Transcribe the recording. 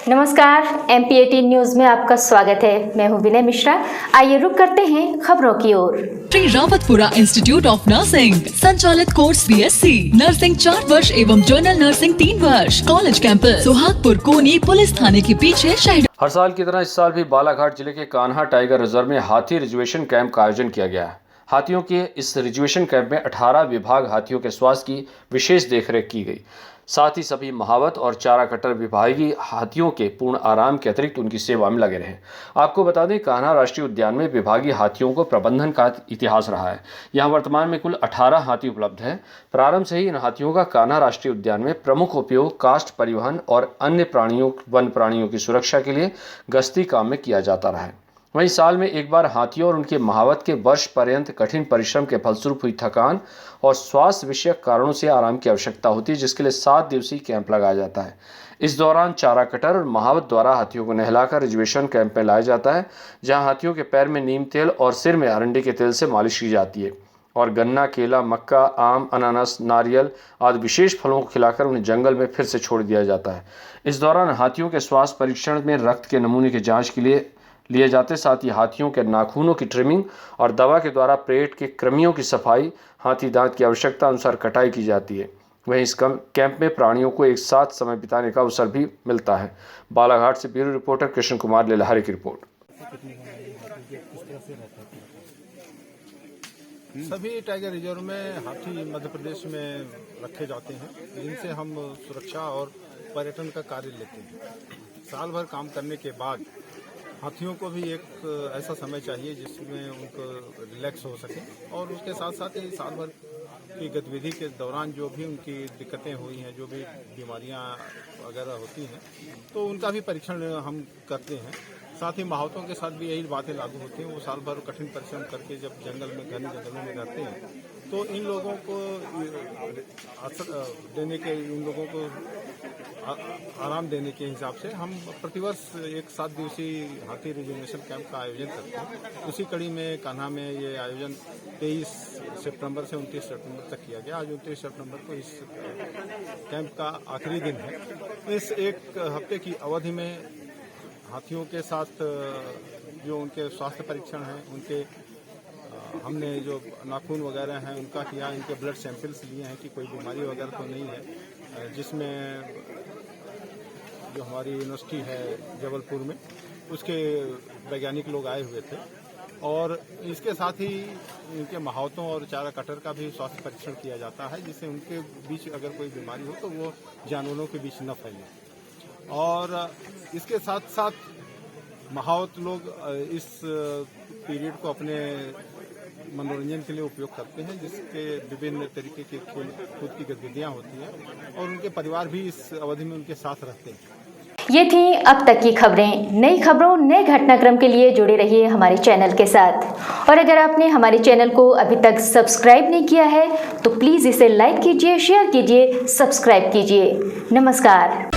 नमस्कार, MP18 news में आपका स्वागत है। मैं हूं विनय मिश्रा। आइए रुक करते हैं खबरों की ओर। Shri Rawatpura institute of nursing संचालित कोर्स BSc नर्सिंग 4 वर्ष एवं जनरल नर्सिंग 3 वर्ष। कॉलेज कैंपस सुहागपुर कोनी पुलिस थाने के पीछे शहर। हर साल की तरह इस साल भी बालाघाट जिले के कान्हा टाइगर रिजर्व में हाथी रिजर्वेशन कैंप का आयोजन किया गया है। हाथियों के इस रिजर्वेशन कैंप में 18 विभाग हाथियों के स्वास्थ्य की विशेष देखरेख की गई। साथ ही सभी महावत और चारा कट्टर विभागीय हाथियों के पूर्ण आराम के अतिरिक्त उनकी सेवा में लगे रहे। आपको बता दें, कान्हा राष्ट्रीय उद्यान में विभागीय हाथियों को प्रबंधन का इतिहास रहा है। यहाँ वर्तमान में कुल 18 हाथी उपलब्ध हैं। प्रारंभ से ही इन हाथियों का कान्हा राष्ट्रीय उद्यान में प्रमुख उपयोग काष्ठ परिवहन और अन्य वन प्राणियों की सुरक्षा के लिए गश्ती काम में किया जाता रहा है। वहीं साल में एक बार हाथियों और उनके महावत के वर्ष पर्यंत कठिन परिश्रम के फलस्वरूप हुई थकान और स्वास्थ्य विषयक कारणों से आराम की आवश्यकता होती है, जिसके लिए 7 दिवसीय कैंप लगाया जाता है। इस दौरान चारा कटर और महावत द्वारा हाथियों को नहलाकर रिजर्वेशन कैंप में लाया जाता है, जहां हाथियों के पैर में नीम तेल और सिर में अरंडी के तेल से मालिश की जाती है और गन्ना, केला, मक्का, आम, अनानास, नारियल आदि विशेष फलों को खिलाकर उन्हें जंगल में फिर से छोड़ दिया जाता है। इस दौरान हाथियों के स्वास्थ्य परीक्षण में रक्त के नमूने की जाँच के लिए जाते, साथ ही हाथियों के नाखूनों की ट्रिमिंग और दवा के द्वारा पेट के कृमियों की सफाई, हाथी दांत की आवश्यकता अनुसार कटाई की जाती है। वहीं इस कैंप में प्राणियों को एक साथ समय बिताने का अवसर भी मिलता है। बालाघाट से ब्यूरो रिपोर्टर कृष्ण कुमार लेलहारी की रिपोर्ट। सभी टाइगर रिजर्व में हाथी मध्य प्रदेश में रखे जाते हैं, जिनसे हम सुरक्षा और पर्यटन का कार्य लेते हैं। साल भर काम करने के बाद हाथियों को भी एक ऐसा समय चाहिए जिसमें उनको रिलैक्स हो सके, और उसके साथ साथ ही साल भर की गतिविधि के दौरान जो भी उनकी दिक्कतें हुई हैं, जो भी बीमारियां वगैरह होती हैं, तो उनका भी परीक्षण हम करते हैं। साथ ही महावतों के साथ भी यही बातें लागू होती हैं। वो साल भर कठिन परिश्रम करके जब जंगल में घने जंगलों में रहते हैं, तो इन लोगों को आराम देने के हिसाब से हम प्रतिवर्ष एक 7 दिवसीय हाथी रिजर्वेशन कैंप का आयोजन करते हैं। उसी कड़ी में कान्हा में ये आयोजन 23 सितंबर से 29 सितंबर तक किया गया। आज 29 सितंबर को इस कैंप का आखिरी दिन है। इस एक हफ्ते की अवधि में हाथियों के साथ जो उनके स्वास्थ्य परीक्षण हैं, उनके हमने जो नाखून वगैरह हैं उनका किया, इनके ब्लड सैंपल्स लिए हैं कि कोई बीमारी वगैरह तो नहीं है। जिसमें जो हमारी यूनिवर्सिटी है जबलपुर में, उसके वैज्ञानिक लोग आए हुए थे, और इसके साथ ही इनके महावतों और चारा कटर का भी स्वास्थ्य परीक्षण किया जाता है, जिससे उनके बीच अगर कोई बीमारी हो तो वो जानवरों के बीच न फैले। और इसके साथ साथ महावत लोग इस पीरियड को अपने मनोरंजन के लिए उपयोग करते हैं, जिसके विभिन्न तरीके के खेल कूद की गतिविधियां होती हैं, और उनके परिवार भी इस अवधि में उनके साथ रहते हैं। ये थी अब तक की खबरें। नई खबरों, नए घटनाक्रम के लिए जुड़े रहिए हमारे चैनल के साथ। और अगर आपने हमारे चैनल को अभी तक सब्सक्राइब नहीं किया है तो प्लीज़ इसे लाइक कीजिए, शेयर कीजिए, सब्सक्राइब कीजिए। नमस्कार।